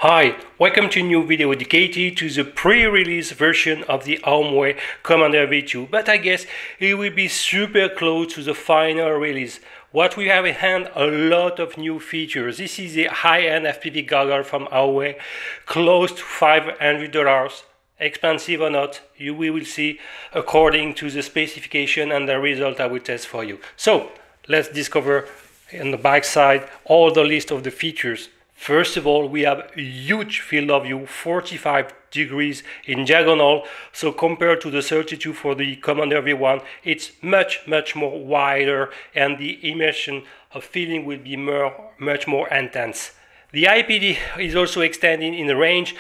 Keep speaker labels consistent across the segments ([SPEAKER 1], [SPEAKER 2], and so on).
[SPEAKER 1] Hi, welcome to a new video dedicated to the pre-release version of the AOMWAY Commander V2, but I guess it will be super close to the final release. What we have in hand, a lot of new features. This is a high-end FPV goggle from AOMWAY, close to $500. Expensive or not, we will see according to the specification and the result I will test for you. So, let's discover on the back side all the list of the features. First of all, we have a huge field of view, 45 degrees in diagonal. So compared to the 32 for the Commander V1, it's much more wider, and the immersion of feeling will be much more intense. The IPD is also extending in the range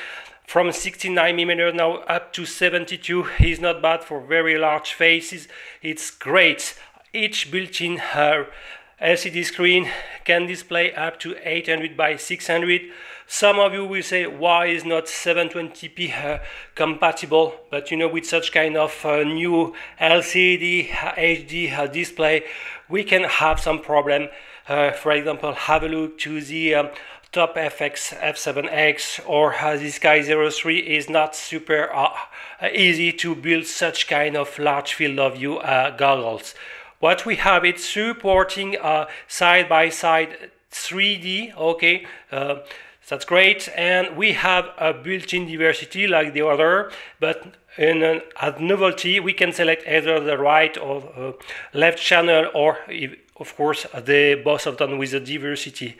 [SPEAKER 1] from 69mm now up to 72. Is not bad for very large faces. It's great. Each built-in LCD screen can display up to 800 by 600. Some of you will say, why is not 720p compatible? But you know, with such kind of new LCD HD display, we can have some problem. For example, have a look to the Top FX F7X or the Sky 03 is not super easy to build such kind of large field of view goggles. What we have, it's supporting side-by-side 3D, okay, that's great, and we have a built-in diversity like the other, but in a novelty, we can select either the right or left channel, or of course both of them with the diversity.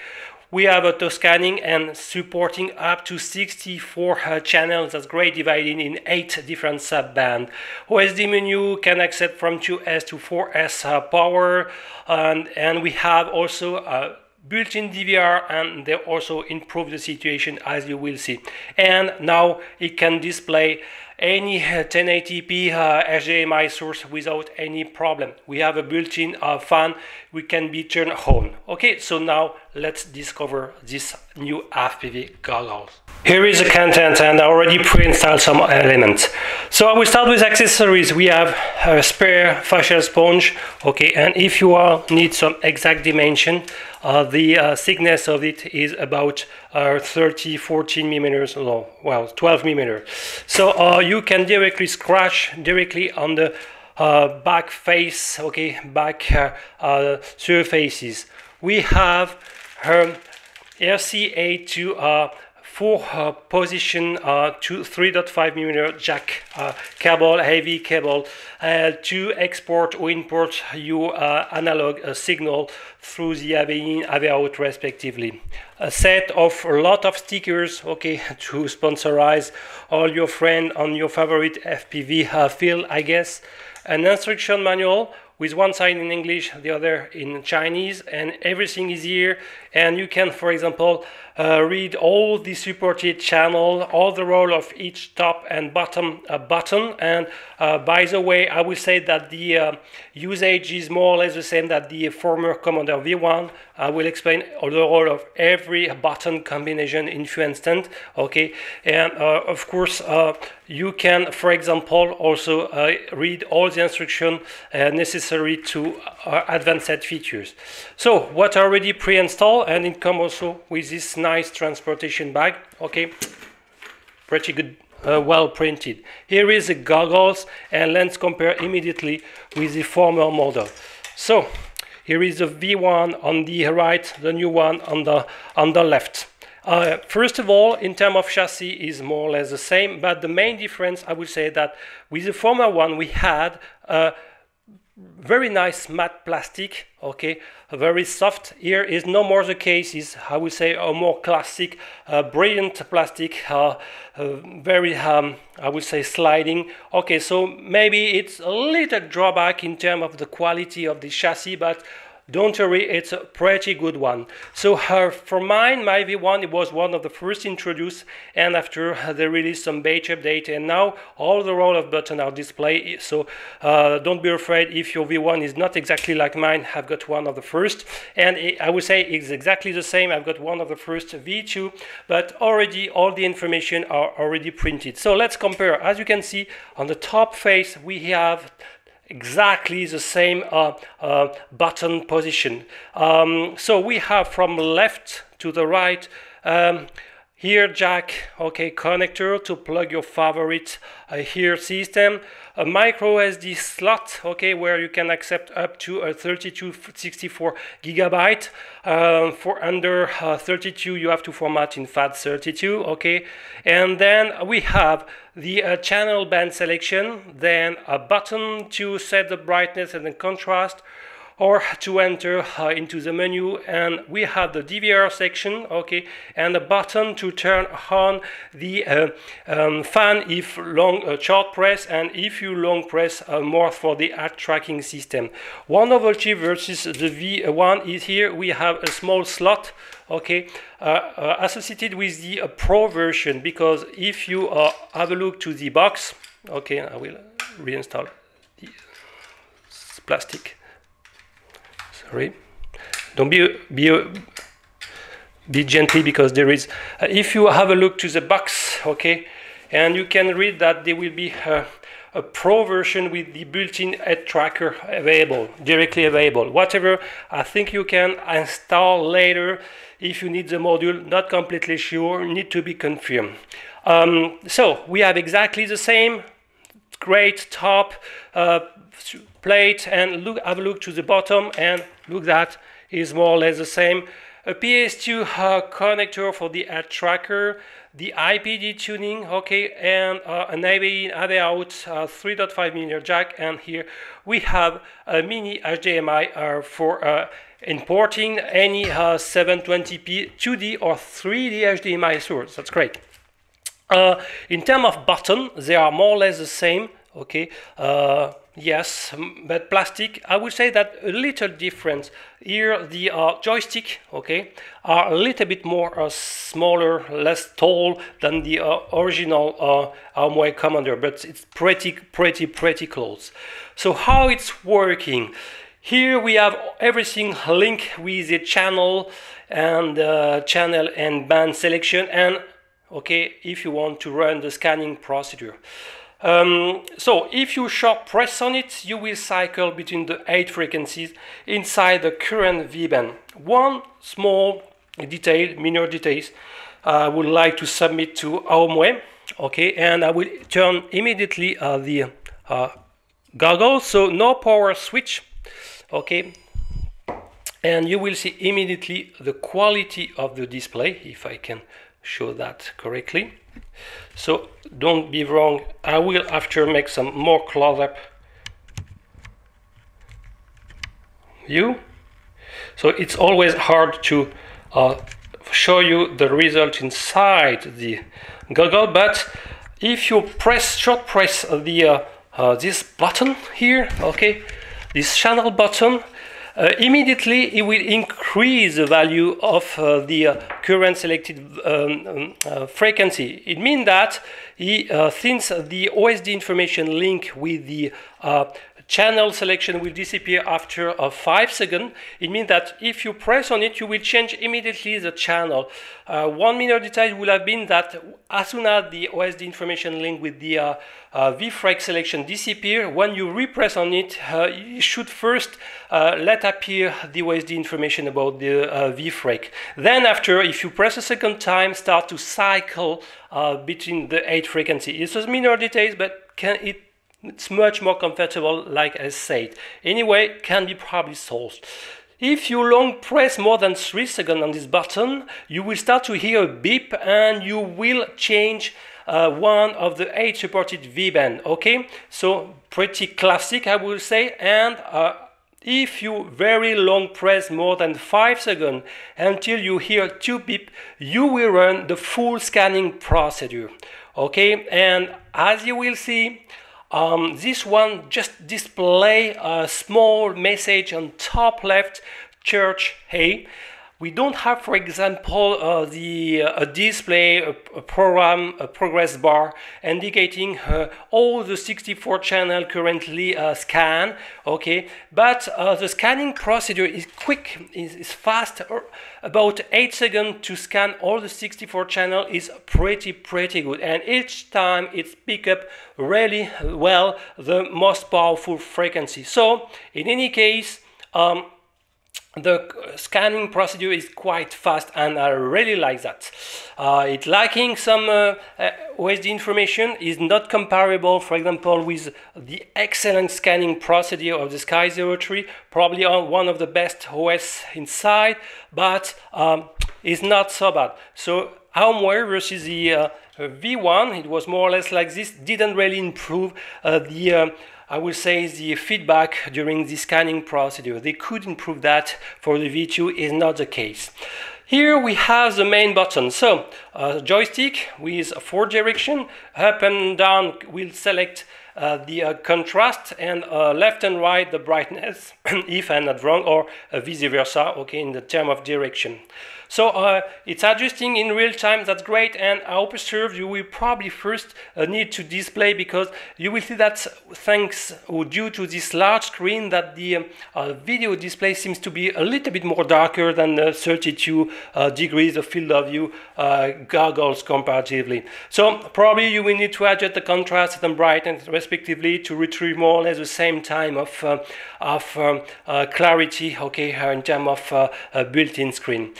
[SPEAKER 1] We have auto scanning and supporting up to 64 channels. That's great, dividing in 8 different sub-bands. OSD menu can accept from 2S to 4S power, and we have also a built-in DVR, and they also improve the situation, as you will see. And now it can display any 1080p HDMI source without any problem. We have a built-in fan, we can be turned on. Okay, so now let's discover this new FPV goggles. Here is the content, and I already pre-installed some elements. So I will start with accessories. We have a spare facial sponge, okay, and if you need some exact dimension, the thickness of it is about 14 millimeters, no, well, 12 millimeters. So you can directly scratch directly on the back face, okay, back surfaces. We have RCA to 4 position to 3.5mm jack cable, heavy cable, to export or import your analog signal through the AV out respectively. A set of a lot of stickers, okay, to sponsorize all your friends on your favorite FPV field, I guess. An instruction manual with one side in English, the other in Chinese, and everything is here. And you can, for example, read all the supported channel, all the role of each top and bottom button. And by the way, I will say that the usage is more or less the same that the former Commander V1. I will explain the role of every button combination in few instants, okay? And of course, you can, for example, also read all the instructions necessary to advanced features. So what I already pre-installed, and it comes also with this nice transportation bag, okay, pretty good, well printed. Here is the goggles, and let's compare immediately with the former model. So here is the V1 on the right, the new one on the left. First of all, in terms of chassis, is more or less the same, but the main difference, I would say, that with the former one we had very nice matte plastic, okay, very soft. Here is no more the case, is, I would say, a more classic, brilliant plastic, very, I would say, sliding. Okay, so maybe it's a little drawback in terms of the quality of the chassis, but don't worry, it's a pretty good one. So for mine, my V1, it was one of the first introduced, and after they released some beta update, and now all the roll of buttons are displayed. So don't be afraid if your V1 is not exactly like mine. I've got one of the first, and I would say it's exactly the same. I've got one of the first V2, but already all the information are already printed. So let's compare. As you can see, on the top face, we have exactly the same button position. So we have from left to the right Here jack, okay, connector to plug your favorite here system, a micro SD slot, okay, where you can accept up to a 3264 gigabyte. For under 32 you have to format in FAT32, okay. And then we have the channel band selection, then a button to set the brightness and the contrast, or to enter into the menu, and we have the DVR section, okay, and a button to turn on the fan if short press, and if you long press more for the ad tracking system. One novelty versus the V1 is here we have a small slot, okay, associated with the Pro version, because if you have a look to the box, okay, I will reinstall the plastic. Sorry, don't be gently, because there is if you have a look to the box, okay, and you can read that there will be a Pro version with the built-in head tracker available, directly available. Whatever, I think you can install later if you need the module. Not completely sure, need to be confirmed. So we have exactly the same great top plate, and have a look to the bottom, and look, that is more or less the same. A PS2 connector for the ad tracker, the IPD tuning, okay, and an AV out 3.5mm jack, and here we have a mini HDMI for importing any 720p 2D or 3D HDMI source. That's great. In terms of button, they are more or less the same, okay. Yes, but plastic, I would say that a little different. Here the joystick, okay, are a little bit more smaller, less tall than the original AOMWAY Commander, but it's pretty close. So how it's working? Here we have everything linked with the channel and band selection, and okay, if you want to run the scanning procedure. So if you short press on it, you will cycle between the 8 frequencies inside the current V-band. One small detail, minor details, I would like to submit to AOMWAY, okay, and I will turn immediately the goggles, so no power switch, okay, and you will see immediately the quality of the display, if I can show that correctly. So don't be wrong, I will after make some more close-up view. So it's always hard to show you the result inside the goggle, but if you short press the this button here, okay, this channel button, immediately it will increase the value of the current selected frequency. It means that since the OSD information link with the channel selection will disappear after 5 seconds, it means that if you press on it, you will change immediately the channel. One minor detail will have been that as soon as the OSD information link with the VFrame selection disappear, when you repress on it, you should first let appear the OSD information about the VFrame. Then after, if you press a second time, start to cycle between the 8 frequencies. It's a minor details, but it's much more comfortable, like I said. Anyway, can be probably solved. If you long press more than 3 seconds on this button, you will start to hear a beep, and you will change one of the 8 supported V-band, okay? So pretty classic, I will say. And if you very long press more than 5 seconds until you hear 2 beep, you will run the full scanning procedure, okay? And as you will see, this one just display a small message on top left, church A. We don't have, for example, a display, a program, a progress bar indicating all the 64 channel currently scanned, okay? But the scanning procedure is quick, is fast. About 8 seconds to scan all the 64 channel is pretty good. And each time it's pick up really well the most powerful frequency. So in any case, the scanning procedure is quite fast, and I really like that. It lacking some OSD information, is not comparable, for example, with the excellent scanning procedure of the Sky 03, probably one of the best OS inside, but is not so bad. So AOMWAY versus the V1, it was more or less like this, didn't really improve I will say the feedback during the scanning procedure. They could improve that. For the V2 is not the case. Here we have the main button. So joystick with 4 direction, up and down will select the contrast, and left and right the brightness, if I'm not wrong, or vice versa, okay, in the term of direction. So it's adjusting in real time, that's great, and I observe you will probably first need to display, because you will see that thanks or due to this large screen that the video display seems to be a little bit more darker than 32 degrees of field of view goggles comparatively. So probably you will need to adjust the contrast and brightness respectively to retrieve more or less the same time of clarity, okay, in terms of built-in screen.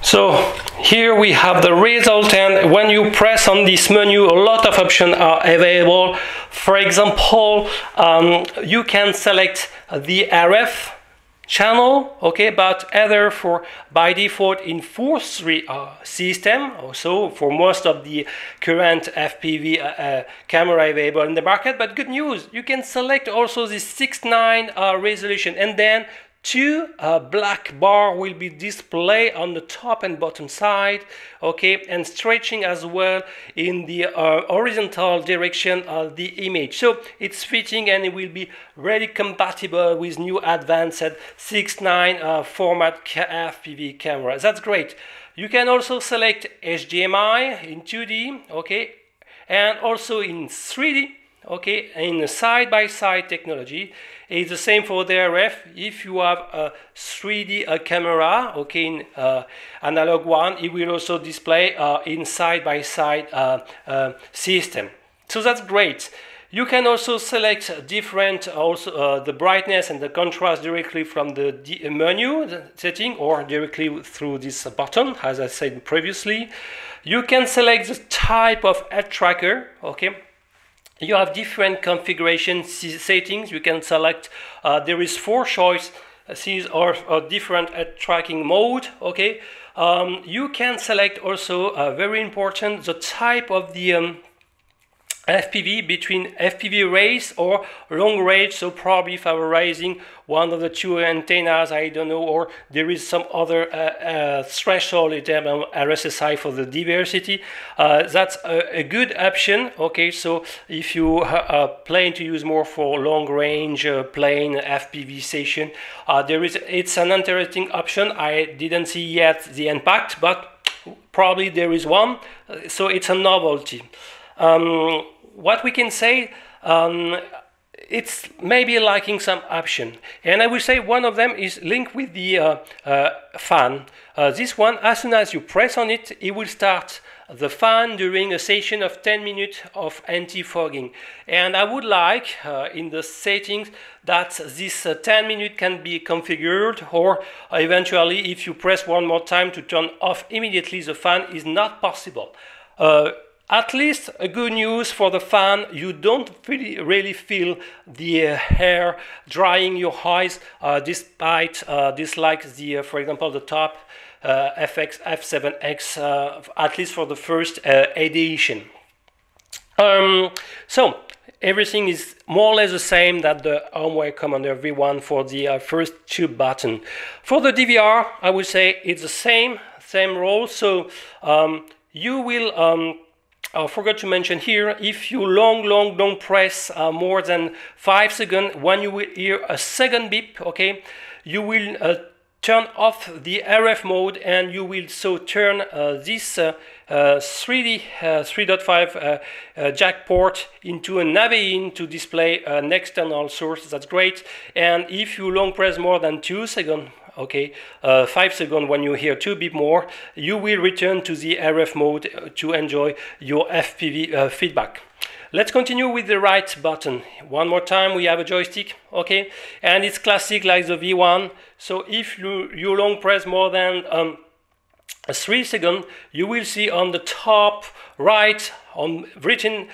[SPEAKER 1] So here we have the result, and when you press on this menu, a lot of options are available. For example, you can select the RF channel, okay, but either for by default in 4.3 system, also for most of the current FPV camera available in the market. But good news, you can select also the 6.9 resolution, and then 2 black bar will be displayed on the top and bottom side, okay, and stretching as well in the horizontal direction of the image. So it's fitting, and it will be really compatible with new advanced 6.9 format FPV camera. That's great. You can also select HDMI in 2D, okay, and also in 3D. Okay, in side-by-side technology. It's the same for the RF. If you have a 3D camera, okay, in analog one, it will also display in side-by-side system. So that's great. You can also select different, the brightness and the contrast directly from the menu setting, or directly through this button, as I said previously. You can select the type of head tracker, okay. You have different configuration settings. You can select, there is 4 choices or different tracking mode, okay. You can select also, very important, the type of the FPV, between FPV race or long range. So probably favorizing one of the 2 antennas, I don't know, or there is some other threshold in terms of RSSI for the diversity. That's a good option, okay. So if you plan to use more for long range plain FPV session, it's an interesting option. I didn't see yet the impact, but probably there is one, so it's a novelty. What we can say, it's maybe lacking some option, and I will say one of them is linked with the fan. This one, as soon as you press on it, it will start the fan during a session of 10 minutes of anti-fogging. And I would like, in the settings, that this 10 minutes can be configured, or eventually, if you press one more time to turn off immediately the fan, is not possible. At least a good news for the fan, you don't really feel the hair drying your eyes, despite dislike the, for example, the top FX F7X, at least for the first edition. So everything is more or less the same that the AOMWAY Commander V1 for the first 2 buttons. For the DVR, I would say it's the same role. So you will I forgot to mention here, if you don't press more than 5 seconds, when you will hear a second beep, okay, you will turn off the RF mode, and you will so turn this 3.5 jack port into an AV-in to display an external source. That's great. And if you long press more than 2 seconds, okay, 5 seconds, when you hear 2 beep more, you will return to the RF mode to enjoy your FPV feedback. Let's continue with the right button. One more time, we have a joystick, okay, and it's classic like the V1. So if you long press more than 3 seconds, you will see on the top right, written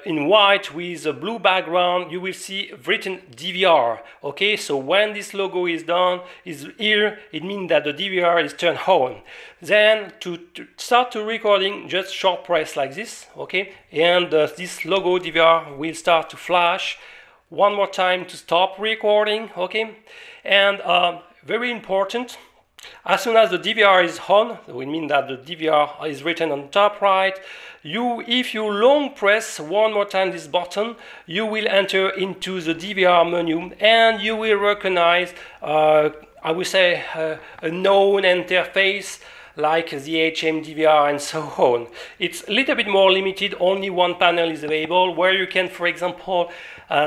[SPEAKER 1] in white with a blue background, you will see written DVR. Okay, so when this logo is done, is here, it means that the DVR is turned on. Then to start the recording, just short press like this, okay, and this logo DVR will start to flash. One more time to stop recording, okay, and very important. As soon as the DVR is on, we mean that the DVR is written on top right. If you long press one more time this button, you will enter into the DVR menu and you will recognize, I would say, a known interface like the AOMWAY and so on. It's a little bit more limited, only one panel is available where you can, for example,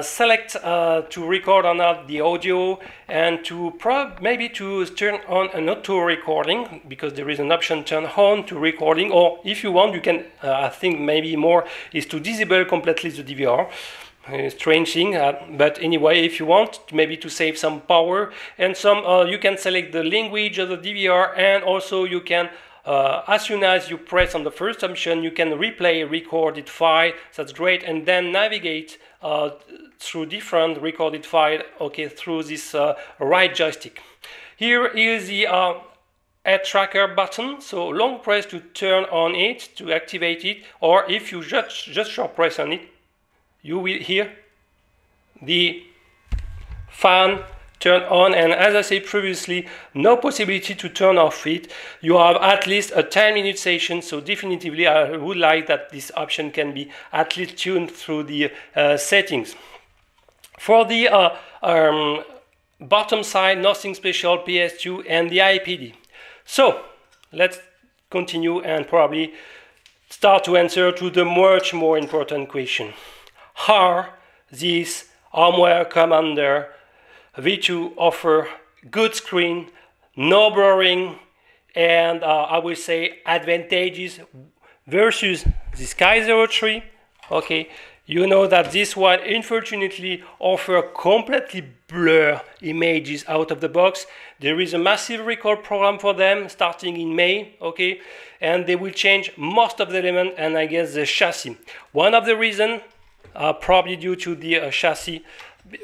[SPEAKER 1] select to record or not the audio and to maybe to turn on an auto recording, because there is an option turn on to recording, or if you want you can, I think maybe more is to disable completely the DVR. Strange thing, but anyway, if you want maybe to save some power and some, you can select the language of the DVR, and also you can, as soon as you press on the first option, you can replay recorded file. That's great, and then navigate through different recorded file, okay, through this right joystick. Here is the head tracker button, so long press to turn on it, to activate it, or if you just short press on it, you will hear the fan turn on, and as I said previously, no possibility to turn off it. You have at least a 10-minute session, so definitively I would like that this option can be at least tuned through the settings. For the bottom side, nothing special, PS2 and the IPD. So let's continue and probably start to answer to the much more important question. Are these AOMWAY Commander V2 offer good screen, no blurring, and I will say advantages versus the Sky 03? Okay, you know that this one unfortunately offers completely blur images out of the box. There is a massive recall program for them starting in May, okay, and they will change most of the elements and I guess the chassis. One of the reasons, probably due to the chassis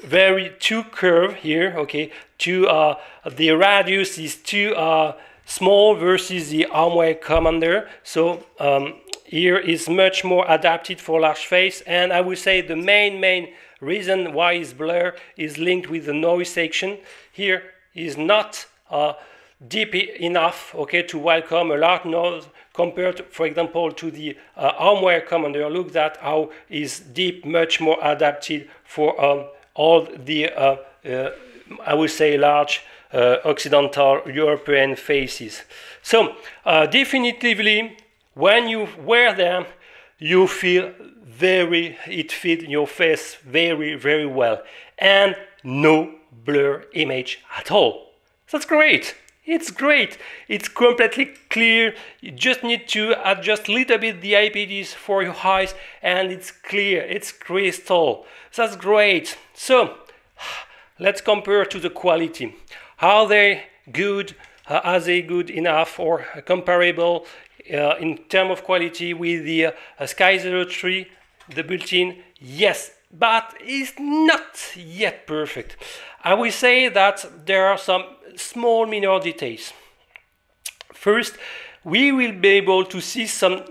[SPEAKER 1] very too curved here, okay, the radius is too small versus the AOMWAY Commander, so here is much more adapted for large face, and I would say the main reason why it's blur is linked with the noise section. Here is not deep enough, okay, to welcome a large noise compared to, for example, to the AOMWAY Commander. Look at how is deep, much more adapted for all the I would say large Occidental European faces. So definitively when you wear them, you feel it fits your face very well, and no blur image at all. That's great. It's great. It's completely clear. You just need to adjust a little bit the IPDs for your eyes and it's clear. It's crystal. That's great. So let's compare to the quality. Are they good? Are they good enough or comparable in terms of quality with the Sky 03, the built-in? Yes, but it's not yet perfect. I will say that there are some small minor details. First, we will be able to see some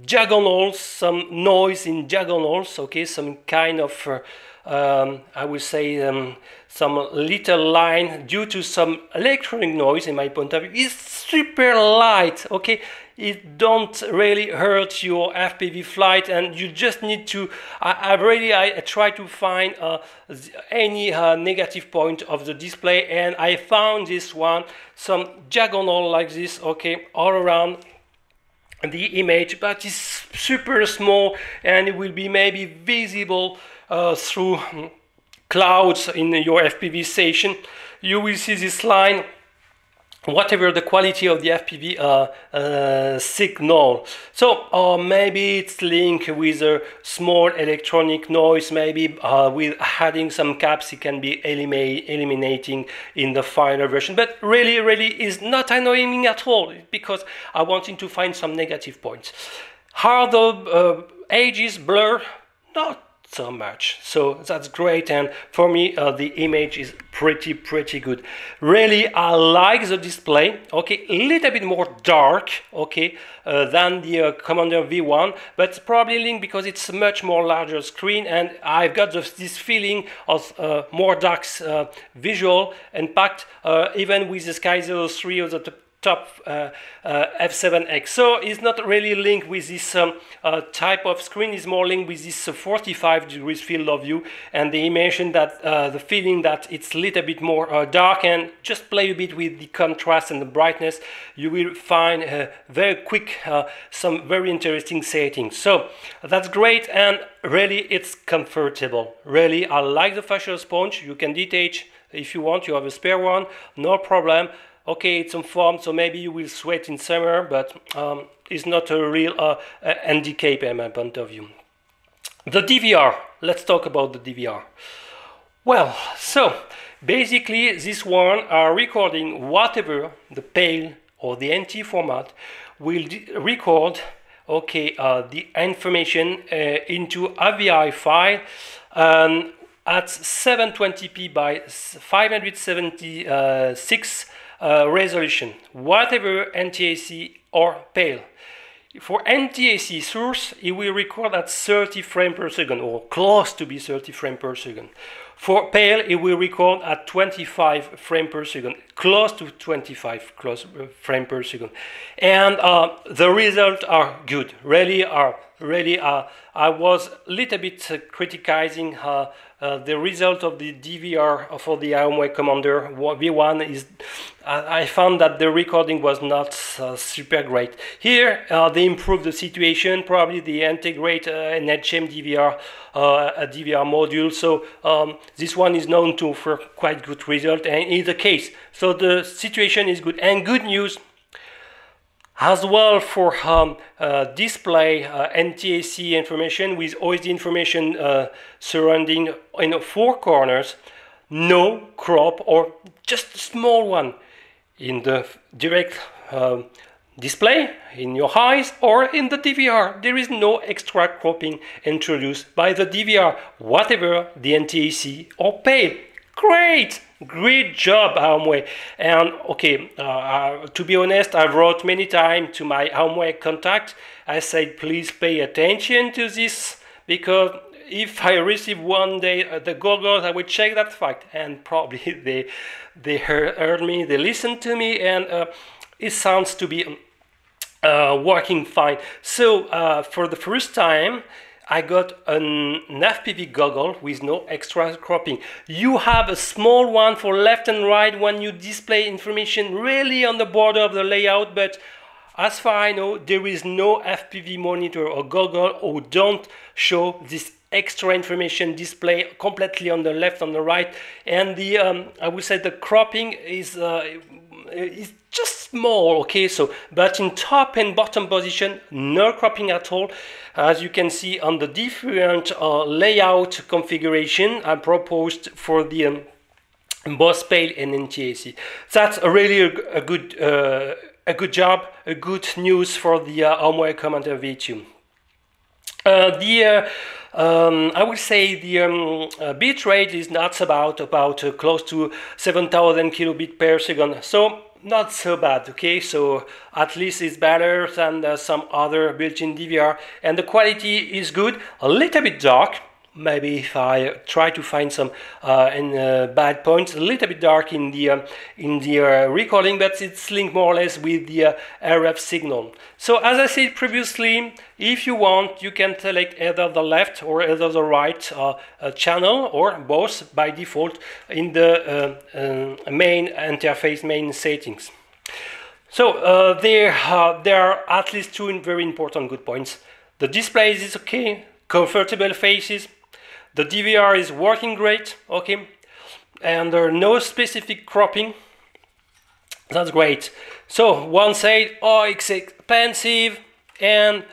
[SPEAKER 1] diagonals, some noise in diagonals, okay, some kind of I would say some little line due to some electronic noise in my point of view. It's super light, okay, it don't really hurt your FPV flight, and you just need to I try to find any negative point of the display, and I found this one, some diagonal like this, okay, all around the image, but it's super small and it will be maybe visible through clouds in your FPV station. You will see this line whatever the quality of the FPV signal. So maybe it's linked with a small electronic noise, maybe with adding some caps it can be eliminating in the final version, but really is not annoying at all, because I wanted to find some negative points. Are the edges blurred? Not so much, so that's great, and for me the image is pretty good. Really, I like the display. Okay, a little bit more dark, okay, than the Commander V1, but it's probably linked because it's a much more larger screen, and I've got this feeling of more dark visual impact, even with the Sky 03 or the top F7X. So it's not really linked with this type of screen, it's more linked with this 45 degrees field of view, and they mentioned that the feeling that it's a little bit more dark, and just play a bit with the contrast and the brightness, you will find very quick some very interesting settings. So that's great, and really it's comfortable. Really, I like the facial sponge. You can detach if you want, you have a spare one, no problem. Okay, it's on foam, so maybe you will sweat in summer, but it's not a real handicap in my point of view. The DVR, let's talk about the DVR. Well, so basically this one are recording whatever the PAL or the NT format will record, okay, the information into AVI file at 720p by 576 resolution, whatever NTSC or PAL. For NTSC source, it will record at 30 frames per second, or close to be 30 frames per second. For PAL, it will record at 25 frames per second, close to 25 frames per second. And the results are good, really are. Really, I was a little bit criticizing the result of the DVR for the AOMWAY Commander V1 is I found that the recording was not super great. Here they improved the situation, probably they integrate an HM DVR, a DVR module, so this one is known to for quite good result, and in the case. So the situation is good, and good news as well for display NTSC information with OSD information surrounding in 4 corners, no crop or just a small one in the direct display in your eyes or in the DVR. There is no extra cropping introduced by the DVR, whatever the NTSC or PAL. Great job, AOMWAY. And okay, to be honest, I wrote many times to my AOMWAY contact. I said, please pay attention to this, because if I receive one day the goggles, I will check that fact. And probably they heard me, they listened to me, and it sounds to be working fine. So for the first time, I got an FPV goggle with no extra cropping. You have a small one for left and right when you display information really on the border of the layout, but as far as I know, there is no FPV monitor or goggle who don't show this extra information display completely on the left, on the right, and the I would say the cropping is just small, okay, so but in top and bottom position, no cropping at all, as you can see on the different layout configuration I proposed for the both PAL and NTSC. That's really a good job, a good news for the AOMWAY Commander V2. I would say the bit rate is not about close to 7,000 kilobits per second, so not so bad, okay, so at least it's better than some other built-in DVR, and the quality is good, a little bit dark. Maybe if I try to find some bad points, a little bit dark in the recording, but it's linked more or less with the RF signal. So as I said previously, if you want, you can select either the left or either the right channel, or both by default in the main interface, main settings. So there are at least 2 very important good points. The display is okay, comfortable faces. The DVR is working great, okay, and there are no specific cropping. That's great. So one said, oh, it's expensive and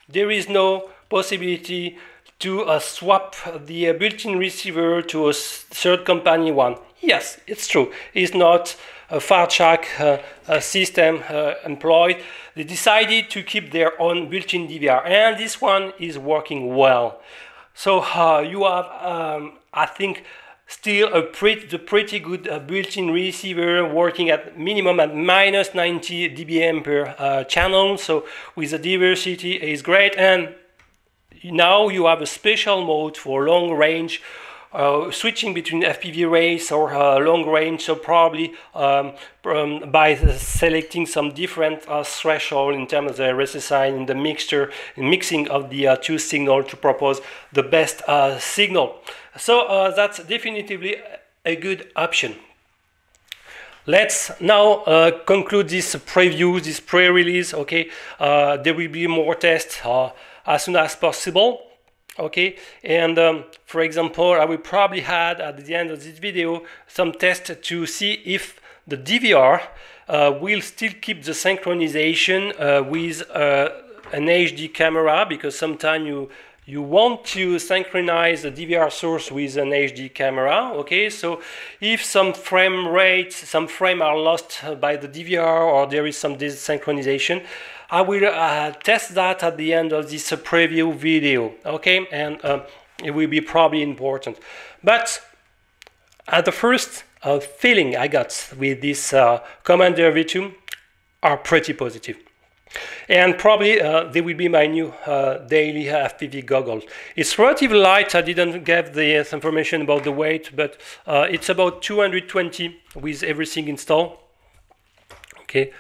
[SPEAKER 1] there is no possibility to swap the built-in receiver to a third company one. Yes, it's true. It's not a Fairtrack system employed. They decided to keep their own built-in DVR, and this one is working well. So you have, I think, still the pretty good built-in receiver working at minimum at minus 90 dBm per channel. So with the diversity is great, and now you have a special mode for long range, switching between FPV race or long range. So probably by selecting some different threshold in terms of the RSSI in the mixing of the two signals to propose the best signal. So that's definitively a good option. Let's now conclude this preview, this pre-release. Okay, there will be more tests as soon as possible. Okay, and for example, I will probably add at the end of this video some tests to see if the DVR will still keep the synchronization with an HD camera, because sometimes you want to synchronize the DVR source with an HD camera. Okay, so if some frame are lost by the DVR or there is some desynchronization, I will test that at the end of this preview video. Okay, and it will be probably important. But at the first feeling I got with this Commander V2 are pretty positive. And probably they will be my new daily FPV goggles. It's relatively light. I didn't give the information about the weight, but it's about 220 with everything installed. Okay,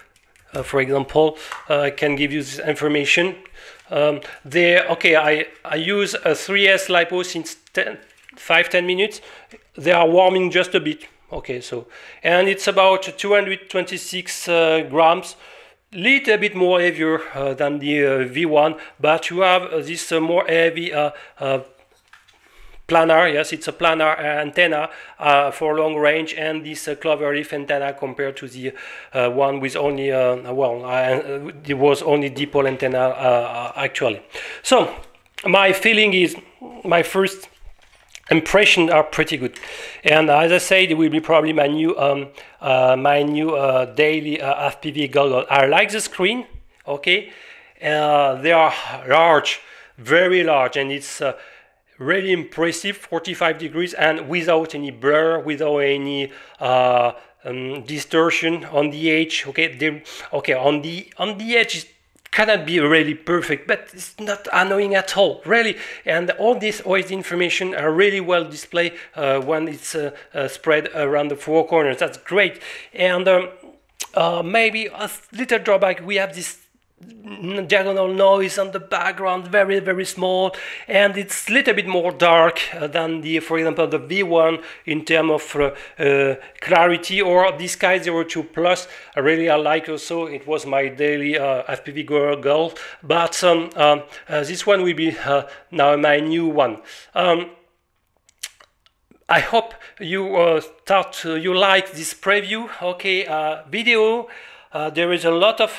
[SPEAKER 1] for example, I can give you this information. I use a 3S LiPo since 5-10 minutes. They are warming just a bit. Okay, so, and it's about 226 grams. Little bit more heavier than the V1, but you have this more heavy planar. Yes, it's a planar antenna for long range, and this cloverleaf antenna compared to the one with only it was only dipole antenna actually. So my feeling is, my first impressions are pretty good, and as I said, it will be probably my new daily FPV goggle. I like the screen. Okay, they are large, very large, and it's really impressive, 45 degrees, and without any blur, without any distortion on the edge. Okay, on the edge it cannot be really perfect, but it's not annoying at all, really. And all this OSD information are really well displayed when it's spread around the four corners. That's great. And maybe a little drawback, we have this diagonal noise on the background, very, very small, and it's a little bit more dark than the, for example, the V1 in terms of clarity, or the Sky 02 Plus. I like also, it was my daily FPV goal, but this one will be now my new one. I hope you you like this preview, okay, video. There is a lot of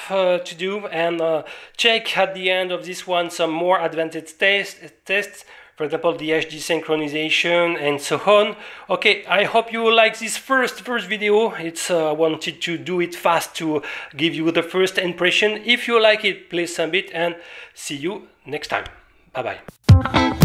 [SPEAKER 1] to do, and check at the end of this one some more advanced tests, for example, the HD synchronization and so on. Okay, I hope you like this first video. It's wanted to do it fast to give you the first impression. If you like it, please submit, and see you next time. Bye bye.